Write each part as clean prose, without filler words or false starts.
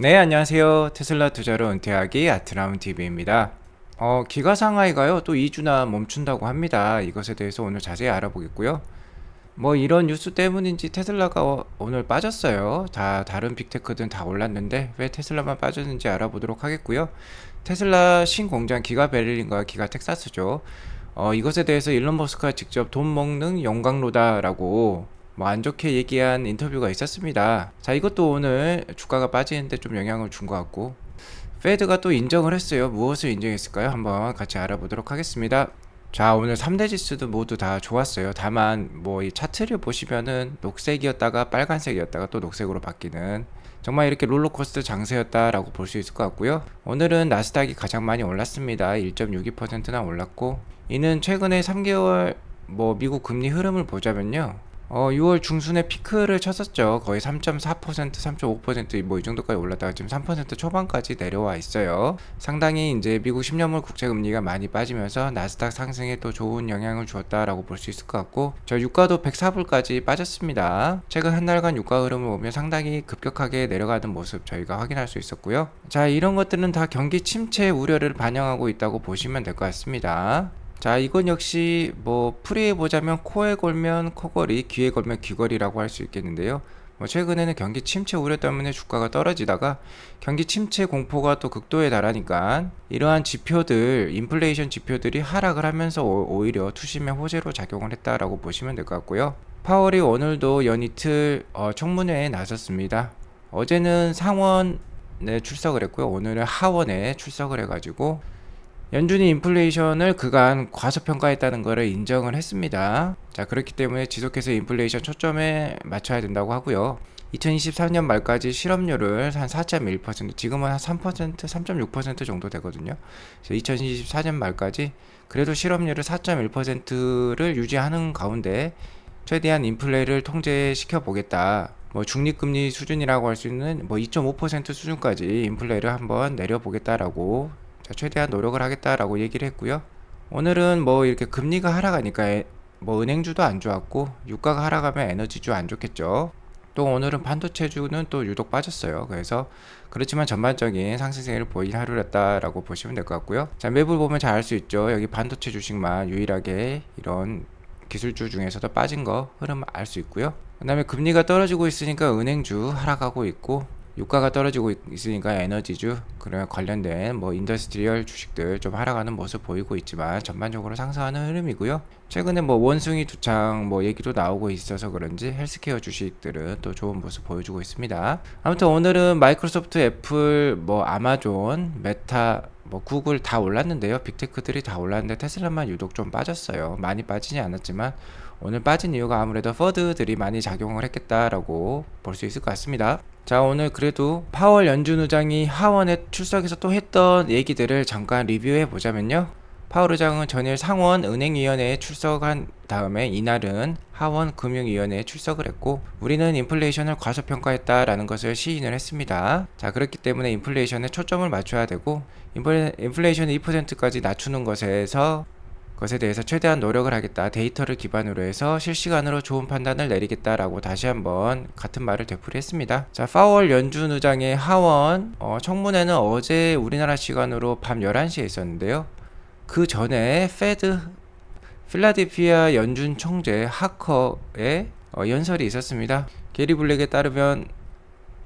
네, 안녕하세요. 테슬라 투자로 은퇴하기 아트라운TV입니다. 기가 상하이가요, 또 2주나 멈춘다고 합니다. 이것에 대해서 오늘 자세히 알아보겠고요. 뭐 이런 뉴스 때문인지 테슬라가 오늘 빠졌어요. 다른 빅테크들은 다 올랐는데 왜 테슬라만 빠졌는지 알아보도록 하겠고요. 테슬라 신공장 기가 베를린과 기가 텍사스죠. 이것에 대해서 일론 머스크가 직접 돈 먹는 용광로다라고 뭐 안 좋게 얘기한 인터뷰가 있었습니다. 자, 이것도 오늘 주가가 빠지는데 좀 영향을 준 것 같고, 페드가 또 인정을 했어요. 무엇을 인정했을까요? 한번 같이 알아보도록 하겠습니다. 자, 오늘 3대 지수도 모두 다 좋았어요. 다만 뭐 이 차트를 보시면은 녹색이었다가 빨간색이었다가 또 녹색으로 바뀌는 정말 이렇게 롤러코스터 장세였다라고 볼 수 있을 것 같고요. 오늘은 나스닥이 가장 많이 올랐습니다. 1.62%나 올랐고, 이는 최근에 3개월 뭐 미국 금리 흐름을 보자면요. 6월 중순에 피크를 쳤었죠. 거의 3.4%, 3.5% 뭐 이 정도까지 올랐다가 지금 3% 초반까지 내려와 있어요. 상당히 이제 미국 10년물 국채 금리가 많이 빠지면서 나스닥 상승에 또 좋은 영향을 주었다라고 볼 수 있을 것 같고, 저 유가도 104불까지 빠졌습니다. 최근 한 달간 유가 흐름을 보면 상당히 급격하게 내려가는 모습 저희가 확인할 수 있었고요. 자, 이런 것들은 다 경기 침체 우려를 반영하고 있다고 보시면 될 것 같습니다. 자, 이건 역시 뭐 풀이해 보자면 코에 걸면 코걸이, 귀에 걸면 귀걸이라고 할 수 있겠는데요. 뭐 최근에는 경기 침체 우려 때문에 주가가 떨어지다가 경기 침체 공포가 또 극도에 달하니까 이러한 지표들, 인플레이션 지표들이 하락을 하면서 오히려 투심의 호재로 작용을 했다라고 보시면 될 것 같고요. 파월이 오늘도 연이틀 청문회에 나섰습니다. 어제는 상원에 출석을 했고요. 오늘은 하원에 출석을 해가지고 연준이 인플레이션을 그간 과소평가했다는 것을 인정을 했습니다. 자, 그렇기 때문에 지속해서 인플레이션 초점에 맞춰야 된다고 하고요. 2023년 말까지 실업률을 한 4.1%, 지금은 한 3%, 3.6% 정도 되거든요. 그래서 2024년 말까지 그래도 실업률을 4.1%를 유지하는 가운데 최대한 인플레를 통제시켜 보겠다. 뭐 중립금리 수준이라고 할 수 있는 뭐 2.5% 수준까지 인플레를 한번 내려보겠다라고 최대한 노력을 하겠다라고 얘기를 했고요. 오늘은 뭐 이렇게 금리가 하락하니까 뭐 은행주도 안 좋았고, 유가가 하락하면 에너지주 안 좋겠죠. 또 오늘은 반도체주는 또 유독 빠졌어요. 그래서 그렇지만 전반적인 상승세를 보인 하루였다라고 보시면 될 것 같고요. 자, 맵을 보면 잘 알 수 있죠. 여기 반도체 주식만 유일하게 이런 기술주 중에서도 빠진 거 흐름 알 수 있고요. 그 다음에 금리가 떨어지고 있으니까 은행주 하락하고 있고, 유가가 떨어지고 있으니까 에너지주, 그런 관련된 뭐 인더스트리얼 주식들 좀 하락하는 모습 보이고 있지만 전반적으로 상승하는 흐름이고요. 최근에 뭐 원숭이 두창 뭐 얘기도 나오고 있어서 그런지 헬스케어 주식들은 또 좋은 모습 보여주고 있습니다. 아무튼 오늘은 마이크로소프트, 애플, 뭐 아마존, 메타, 뭐 구글 다 올랐는데요. 빅테크들이 다 올랐는데 테슬라만 유독 좀 빠졌어요. 많이 빠지지 않았지만 오늘 빠진 이유가 아무래도 퍼드들이 많이 작용을 했겠다라고 볼 수 있을 것 같습니다. 자, 오늘 그래도 파월 연준 의장이 하원에 출석해서 또 했던 얘기들을 잠깐 리뷰해 보자면요. 파월 의장은 전일 상원 은행위원회에 출석한 다음에 이날은 하원 금융위원회에 출석을 했고, 우리는 인플레이션을 과소평가했다라는 것을 시인을 했습니다. 자, 그렇기 때문에 인플레이션에 초점을 맞춰야 되고, 인플레이션을 2%까지 낮추는 것에 대해서 최대한 노력을 하겠다. 데이터를 기반으로 해서 실시간으로 좋은 판단을 내리겠다라고 다시 한번 같은 말을 되풀이했습니다. 자, 파월 연준 의장의 하원 청문회는 어제 우리나라 시간으로 밤 11시에 있었는데요. 그 전에 필라델피아 연준 총재 하커의 연설이 있었습니다. 게리 블랙에 따르면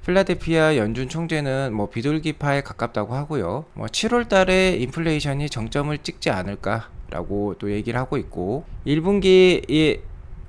필라델피아 연준 총재는 뭐 비둘기파에 가깝다고 하고요. 뭐 7월 달에 인플레이션이 정점을 찍지 않을까라고 또 얘기를 하고 있고, 1분기에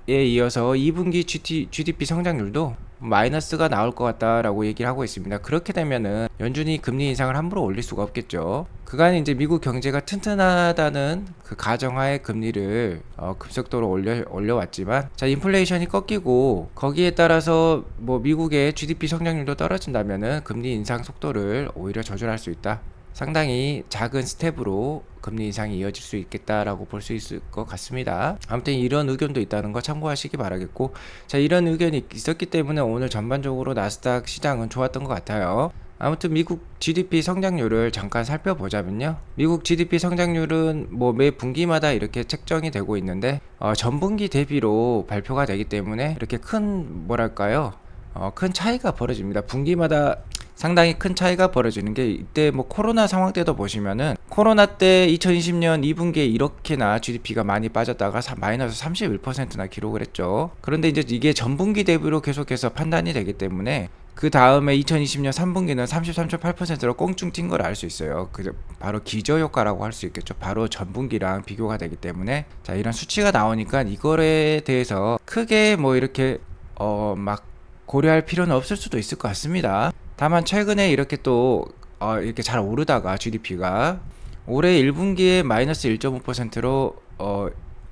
이어서 2분기 GDP 성장률도 마이너스가 나올 것 같다라고 얘기를 하고 있습니다. 그렇게 되면은 연준이 금리 인상을 함부로 올릴 수가 없겠죠. 그간 이제 미국 경제가 튼튼하다는 그 가정하에 금리를 급속도로 올려왔지만, 자, 인플레이션이 꺾이고 거기에 따라서 뭐 미국의 GDP 성장률도 떨어진다면은 금리 인상 속도를 오히려 조절할 수 있다. 상당히 작은 스텝으로 금리 인상이 이어질 수 있겠다라고 볼 수 있을 것 같습니다. 아무튼 이런 의견도 있다는 거 참고하시기 바라겠고, 자, 이런 의견이 있었기 때문에 오늘 전반적으로 나스닥 시장은 좋았던 것 같아요. 아무튼 미국 GDP 성장률을 잠깐 살펴보자면요. 미국 GDP 성장률은 뭐 매 분기마다 이렇게 책정이 되고 있는데 전분기 대비로 발표가 되기 때문에 이렇게 큰 뭐랄까요? 큰 차이가 벌어집니다. 분기마다 상당히 큰 차이가 벌어지는 게 이때 뭐 코로나 상황 때도 보시면은 코로나 때 2020년 2분기에 이렇게나 GDP가 많이 빠졌다가 마이너스 31%나 기록을 했죠. 그런데 이제 이게 전분기 대비로 계속해서 판단이 되기 때문에 그 다음에 2020년 3분기는 33.8%로 꽁충 튄 걸 알 수 있어요. 그 바로 기저효과라고 할 수 있겠죠. 바로 전분기랑 비교가 되기 때문에 자 이런 수치가 나오니까 이거에 대해서 크게 뭐 이렇게 막 고려할 필요는 없을 수도 있을 것 같습니다. 다만 최근에 이렇게 또 이렇게 잘 오르다가 GDP가 올해 1분기에 마이너스 1.5%로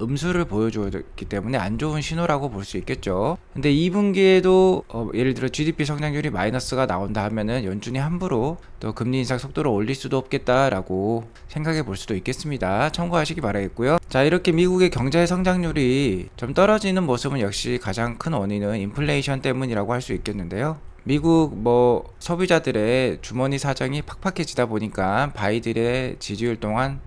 음수를 보여주었기 때문에 안 좋은 신호라고 볼 수 있겠죠. 근데 2분기에도 예를 들어 GDP 성장률이 마이너스가 나온다 하면은 연준이 함부로 또 금리 인상 속도를 올릴 수도 없겠다라고 생각해 볼 수도 있겠습니다. 참고하시기 바라겠고요. 자, 이렇게 미국의 경제 성장률이 좀 떨어지는 모습은 역시 가장 큰 원인은 인플레이션 때문이라고 할 수 있겠는데요. 미국 뭐 소비자들의 주머니 사정이 팍팍해지다 보니까 바이든의 지지율 또한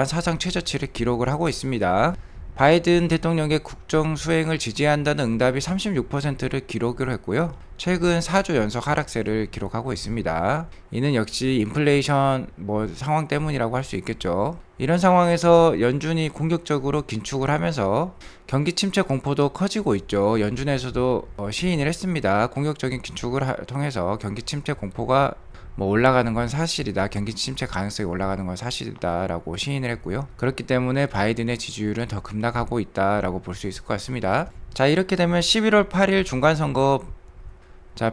사상 최저치를 기록을 하고 있습니다. 바이든 대통령의 국정 수행을 지지한다는 응답이 36%를 기록을 했고요. 최근 4주 연속 하락세를 기록하고 있습니다. 이는 역시 인플레이션 상황 때문이라고 할 수 있겠죠. 이런 상황에서 연준이 공격적으로 긴축을 하면서 경기 침체 공포도 커지고 있죠. 연준에서도 시인을 했습니다. 공격적인 긴축을 통해서 경기 침체 공포가 올라가는 건 사실이다. 경기 침체 가능성이 올라가는 건 사실이다라고 시인을 했고요. 그렇기 때문에 바이든의 지지율은 더 급락하고 있다라고 볼 수 있을 것 같습니다. 자, 이렇게 되면 11월 8일 중간선거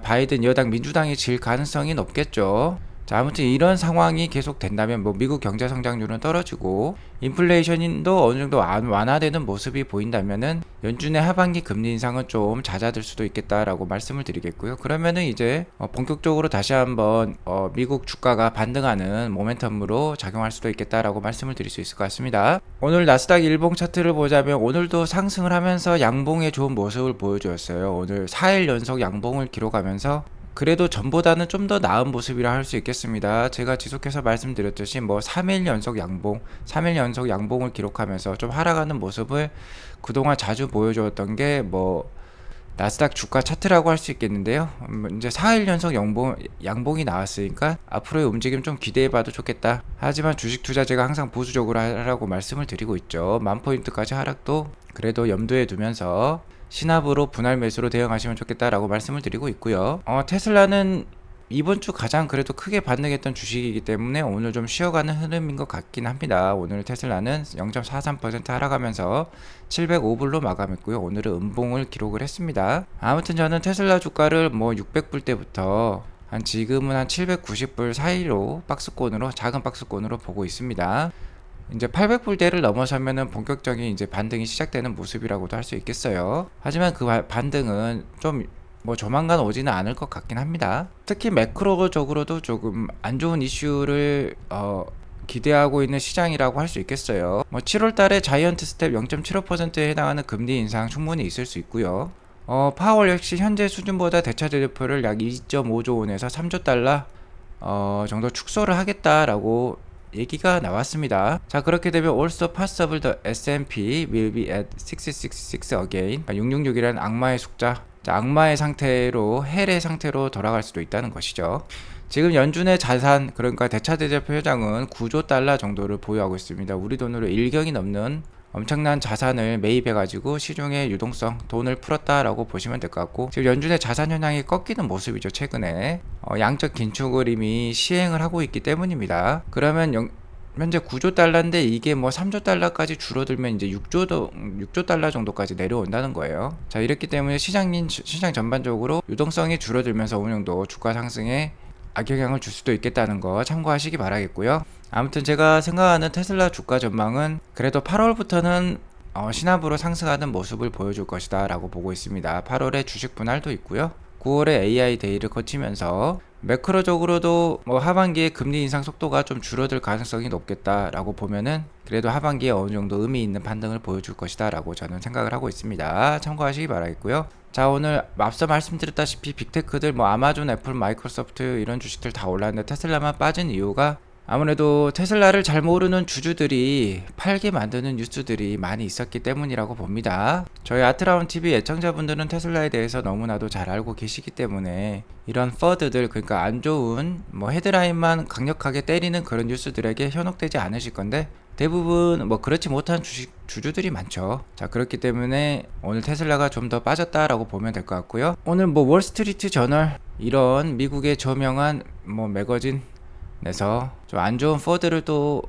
바이든 여당 민주당이 질 가능성이 높겠죠. 자, 아무튼 이런 상황이 계속 된다면 미국 경제 성장률은 떨어지고 인플레이션도 어느 정도 완화되는 모습이 보인다면은 연준의 하반기 금리 인상은 좀 잦아들 수도 있겠다라고 말씀을 드리겠고요. 그러면은 이제 본격적으로 다시 한번 미국 주가가 반등하는 모멘텀으로 작용할 수도 있겠다라고 말씀을 드릴 수 있을 것 같습니다. 오늘 나스닥 일봉 차트를 보자면 오늘도 상승을 하면서 양봉의 좋은 모습을 보여주었어요. 오늘 4일 연속 양봉을 기록하면서 그래도 전보다는 좀 더 나은 모습이라 할 수 있겠습니다. 제가 지속해서 말씀드렸듯이 3일 연속 양봉을 기록하면서 좀 하락하는 모습을 그동안 자주 보여주었던 게 나스닥 주가 차트라고 할 수 있겠는데요. 이제 4일 연속 양봉이 나왔으니까 앞으로의 움직임 좀 기대해봐도 좋겠다. 하지만 주식 투자 제가 항상 보수적으로 하라고 말씀을 드리고 있죠. 10,000포인트까지 하락도 그래도 염두에 두면서 신압으로 분할 매수로 대응하시면 좋겠다라고 말씀을 드리고 있고요. 테슬라는 이번 주 가장 그래도 크게 반등했던 주식이기 때문에 오늘 좀 쉬어가는 흐름인 것 같긴 합니다. 오늘 테슬라는 0.43% 하락하면서 705불로 마감했고요. 오늘은 음봉을 기록을 했습니다. 아무튼 저는 테슬라 주가를 600불 때부터 지금은 한 790불 사이로 작은 박스권으로 보고 있습니다. 이제 800불대를 넘어서면은 본격적인 이제 반등이 시작되는 모습이라고도 할 수 있겠어요. 하지만 그 반등은 좀 조만간 오지는 않을 것 같긴 합니다. 특히 매크로적으로도 조금 안 좋은 이슈를 기대하고 있는 시장이라고 할 수 있겠어요. 7월 달에 자이언트 스텝 0.75%에 해당하는 금리 인상 충분히 있을 수 있고요. 파월 역시 현재 수준보다 대차 대조표를 약 2.5조 원에서 3조 달러 정도 축소를 하겠다라고 얘기가 나왔습니다. 자, 그렇게 되면 also possible the S&P will be at 666 again. 666이라는 악마의 숫자, 악마의 상태로 헬의 상태로 돌아갈 수도 있다는 것이죠. 지금 연준의 자산, 그러니까 대차대조표 회장은 9조 달러 정도를 보유하고 있습니다. 우리 돈으로 1경이 넘는 엄청난 자산을 매입해가지고 시중의 유동성, 돈을 풀었다라고 보시면 될 것 같고, 지금 연준의 자산 현황이 꺾이는 모습이죠. 최근에 양적 긴축을 이미 시행을 하고 있기 때문입니다. 그러면 현재 9조 달러인데 이게 3조 달러까지 줄어들면 이제 6조 달러 정도까지 내려온다는 거예요. 자, 이렇기 때문에 시장 전반적으로 유동성이 줄어들면서 어느 정도 주가 상승에 악영향을 줄 수도 있겠다는 거 참고하시기 바라겠고요. 아무튼 제가 생각하는 테슬라 주가 전망은 그래도 8월부터는 신압으로 상승하는 모습을 보여줄 것이다 라고 보고 있습니다. 8월에 주식 분할도 있고요. 9월에 AI 데이를 거치면서 매크로적으로도 하반기에 금리 인상 속도가 좀 줄어들 가능성이 높겠다라고 보면은 그래도 하반기에 어느 정도 의미 있는 반등을 보여줄 것이다 라고 저는 생각을 하고 있습니다. 참고하시기 바라겠고요. 자, 오늘 앞서 말씀드렸다시피 빅테크들 아마존, 애플, 마이크로소프트 이런 주식들 다 올랐는데 테슬라만 빠진 이유가 아무래도 테슬라를 잘 모르는 주주들이 팔게 만드는 뉴스들이 많이 있었기 때문이라고 봅니다. 저희 아트라운TV 애청자분들은 테슬라에 대해서 너무나도 잘 알고 계시기 때문에 이런 퍼드들, 그러니까 안 좋은 헤드라인만 강력하게 때리는 그런 뉴스들에게 현혹되지 않으실 건데, 대부분 그렇지 못한 주주들이 많죠. 자, 그렇기 때문에 오늘 테슬라가 좀 더 빠졌다라고 보면 될 것 같고요. 오늘 월스트리트 저널, 이런 미국의 저명한 매거진에서 좀 안 좋은 퍼드를 또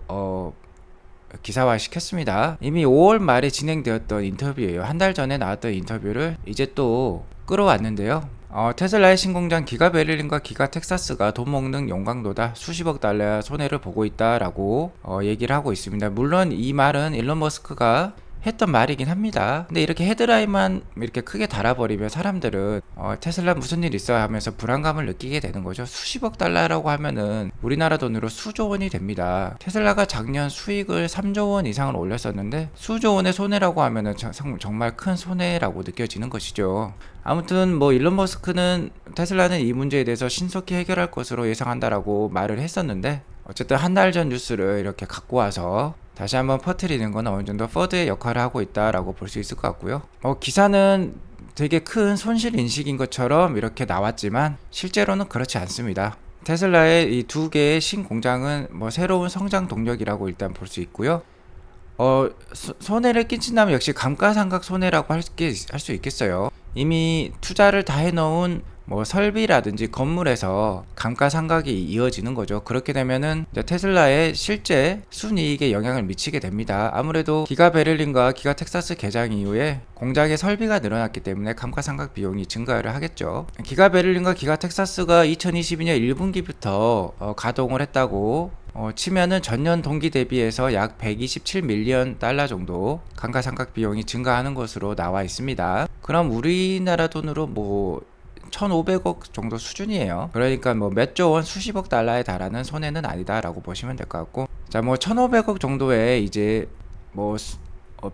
기사화 시켰습니다. 이미 5월 말에 진행되었던 인터뷰예요. 한 달 전에 나왔던 인터뷰를 이제 또 끌어왔는데요. 테슬라의 신공장 기가 베를린과 기가 텍사스가 돈 먹는 용광로다, 수십억 달러의 손해를 보고 있다라고 얘기를 하고 있습니다. 물론 이 말은 일론 머스크가 했던 말이긴 합니다. 근데 이렇게 헤드라인만 이렇게 크게 달아버리면 사람들은 테슬라 무슨 일 있어야 하면서 불안감을 느끼게 되는 거죠. 수십억 달러라고 하면은 우리나라 돈으로 수조 원이 됩니다. 테슬라가 작년 수익을 3조 원 이상을 올렸었는데 수조 원의 손해라고 하면은 정말 큰 손해라고 느껴지는 것이죠. 아무튼 일론 머스크는 테슬라는 이 문제에 대해서 신속히 해결할 것으로 예상한다라고 말을 했었는데, 어쨌든 한 달 전 뉴스를 이렇게 갖고 와서 다시 한번 퍼뜨리는 건 어느 정도 퍼드의 역할을 하고 있다라고 볼 수 있을 것 같고요. 기사는 되게 큰 손실 인식인 것처럼 이렇게 나왔지만 실제로는 그렇지 않습니다. 테슬라의 이 두 개의 신공장은 새로운 성장 동력이라고 일단 볼 수 있고요. 손해를 끼친다면 역시 감가상각 손해라고 할 수 있겠어요. 이미 투자를 다 해놓은 설비라든지 건물에서 감가상각이 이어지는 거죠. 그렇게 되면은 테슬라의 실제 순이익에 영향을 미치게 됩니다. 아무래도 기가 베를린과 기가 텍사스 개장 이후에 공장의 설비가 늘어났기 때문에 감가상각 비용이 증가를 하겠죠. 기가 베를린과 기가 텍사스가 2022년 1분기부터 가동을 했다고 치면은 전년 동기 대비해서 약 127밀리언 달러 정도 감가상각 비용이 증가하는 것으로 나와 있습니다. 그럼 우리나라 돈으로 1,500억 정도 수준이에요. 그러니까 몇 조 원, 수십억 달러에 달하는 손해는 아니다라고 보시면 될 것 같고, 자, 1,500억 정도의 이제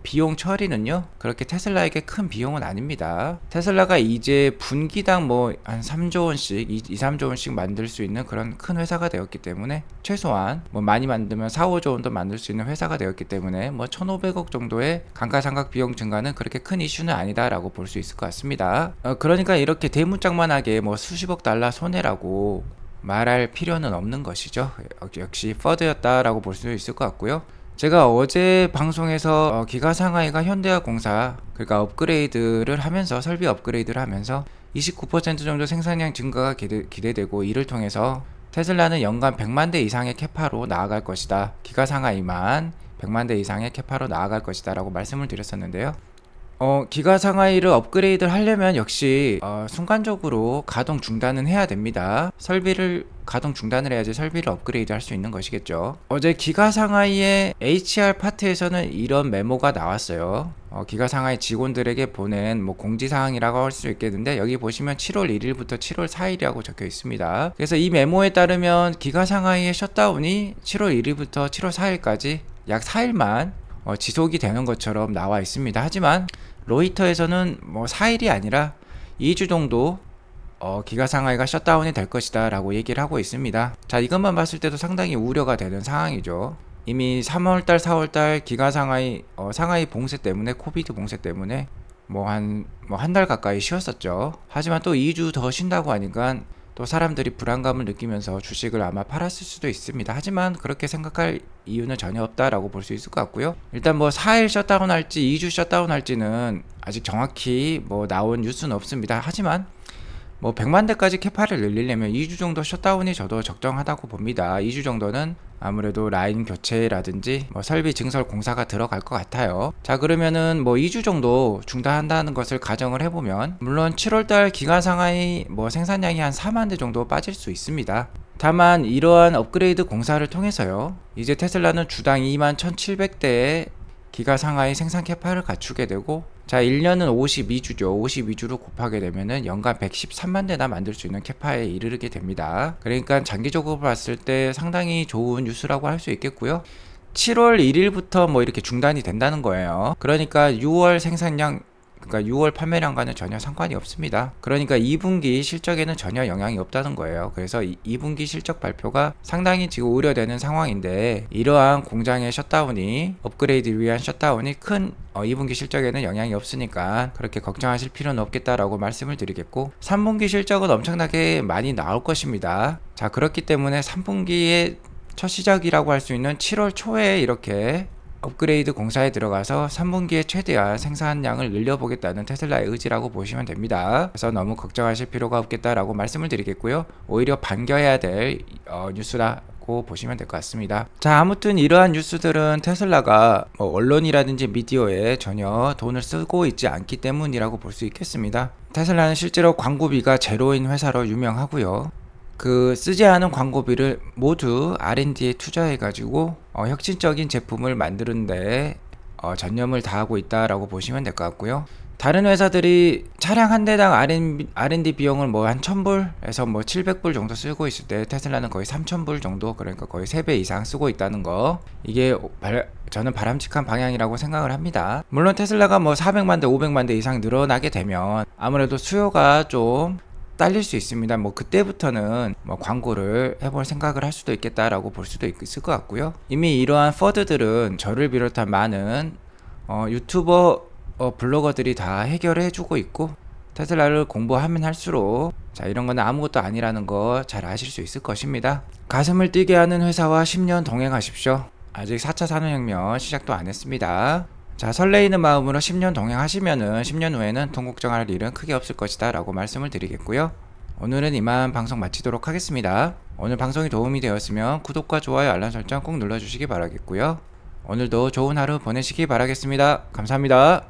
비용 처리는요, 그렇게 테슬라에게 큰 비용은 아닙니다. 테슬라가 이제 분기당 한 3조 원씩, 3조 원씩 만들 수 있는 그런 큰 회사가 되었기 때문에, 최소한 많이 만들면 4, 5조 원도 만들 수 있는 회사가 되었기 때문에 1,500억 정도의 감가상각 비용 증가는 그렇게 큰 이슈는 아니다라고 볼 수 있을 것 같습니다. 그러니까 이렇게 대문짝만하게 수십억 달러 손해라고 말할 필요는 없는 것이죠. 역시 퍼드였다라고 볼 수 있을 것 같고요. 제가 어제 방송에서 기가 상하이가 현대화공사, 그러니까 업그레이드를 하면서, 설비 업그레이드를 하면서 29% 정도 생산량 증가가 기대되고, 이를 통해서 테슬라는 연간 100만 대 이상의 캐파로 나아갈 것이다, 기가 상하이만 100만 대 이상의 캐파로 나아갈 것이다 라고 말씀을 드렸었는데요. 기가 상하이를 업그레이드를 하려면 역시 순간적으로 가동 중단은 해야 됩니다. 설비를 가동 중단을 해야지 설비를 업그레이드 할 수 있는 것이겠죠. 어제 기가 상하이의 HR 파트에서는 이런 메모가 나왔어요. 기가 상하이 직원들에게 보낸 공지사항이라고 할 수 있겠는데, 여기 보시면 7월 1일부터 7월 4일이라고 적혀 있습니다. 그래서 이 메모에 따르면 기가 상하이의 셧다운이 7월 1일부터 7월 4일까지 약 4일만 지속이 되는 것처럼 나와 있습니다. 하지만 로이터에서는 4일이 아니라 2주 정도 기가 상하이가 셧다운이 될 것이다 라고 얘기를 하고 있습니다. 자, 이것만 봤을 때도 상당히 우려가 되는 상황이죠. 이미 3월달 4월달 기가 상하이 상하이 봉쇄 때문에, 코비드 봉쇄 때문에 한 달 가까이 쉬었었죠. 하지만 또 2주 더 쉰다고 하니까 또 사람들이 불안감을 느끼면서 주식을 아마 팔았을 수도 있습니다. 하지만 그렇게 생각할 이유는 전혀 없다라고 볼 수 있을 것 같고요. 일단 4일 셧다운 할지 2주 셧다운 할지는 아직 정확히 나온 뉴스는 없습니다. 하지만 100만 대까지 캐파를 늘리려면 2주 정도 셧다운이 저도 적정하다고 봅니다. 2주 정도는 아무래도 라인 교체라든지 설비 증설 공사가 들어갈 것 같아요. 자, 그러면은 2주 정도 중단한다는 것을 가정을 해보면, 물론 7월달 기가 상하이 생산량이 한 4만 대 정도 빠질 수 있습니다. 다만 이러한 업그레이드 공사를 통해서요, 이제 테슬라는 주당 21,700대의 기가 상하이 생산 캐파를 갖추게 되고, 자, 1년은 52주죠. 52주로 곱하게 되면은 연간 113만 대나 만들 수 있는 캐파에 이르게 됩니다. 그러니까 장기적으로 봤을 때 상당히 좋은 뉴스라고 할 수 있겠고요. 7월 1일부터 이렇게 중단이 된다는 거예요. 그러니까 6월 생산량, 그러니까 6월 판매량과는 전혀 상관이 없습니다. 그러니까 2분기 실적에는 전혀 영향이 없다는 거예요. 그래서 2분기 실적 발표가 상당히 지금 우려되는 상황인데, 이러한 공장의 셧다운이, 업그레이드를 위한 셧다운이 큰 2분기 실적에는 영향이 없으니까 그렇게 걱정하실 필요는 없겠다라고 말씀을 드리겠고, 3분기 실적은 엄청나게 많이 나올 것입니다. 자, 그렇기 때문에 3분기의 첫 시작이라고 할 수 있는 7월 초에 이렇게 업그레이드 공사에 들어가서 3분기에 최대한 생산량을 늘려보겠다는 테슬라의 의지라고 보시면 됩니다. 그래서 너무 걱정하실 필요가 없겠다라고 말씀을 드리겠고요. 오히려 반겨야 될 뉴스라고 보시면 될 것 같습니다. 자, 아무튼 이러한 뉴스들은 테슬라가 언론이라든지 미디어에 전혀 돈을 쓰고 있지 않기 때문이라고 볼 수 있겠습니다. 테슬라는 실제로 광고비가 제로인 회사로 유명하고요. 쓰지 않은 광고비를 모두 R&D에 투자해가지고 혁신적인 제품을 만드는데 전념을 다하고 있다라고 보시면 될 것 같고요. 다른 회사들이 차량 한 대당 R&D 비용을 한 1000불에서 700불 정도 쓰고 있을 때, 테슬라는 거의 3000불 정도, 그러니까 거의 3배 이상 쓰고 있다는 거, 이게 저는 바람직한 방향이라고 생각을 합니다. 물론 테슬라가 400만 대 500만 대 이상 늘어나게 되면 아무래도 수요가 좀 딸릴 수 있습니다. 그때부터는 광고를 해볼 생각을 할 수도 있겠다라고 볼 수도 있을 것 같고요. 이미 이러한 퍼드들은 저를 비롯한 많은 유튜버 블로거들이 다 해결해 주고 있고, 테슬라를 공부하면 할수록 이런 거는 아무것도 아니라는 거 잘 아실 수 있을 것입니다. 가슴을 뛰게 하는 회사와 10년 동행하십시오. 아직 4차 산업혁명 시작도 안 했습니다. 자, 설레이는 마음으로 10년 동행하시면은 10년 후에는 돈 걱정할 일은 크게 없을 것이다 라고 말씀을 드리겠고요. 오늘은 이만 방송 마치도록 하겠습니다. 오늘 방송이 도움이 되었으면 구독과 좋아요, 알람 설정 꼭 눌러주시기 바라겠고요. 오늘도 좋은 하루 보내시기 바라겠습니다. 감사합니다.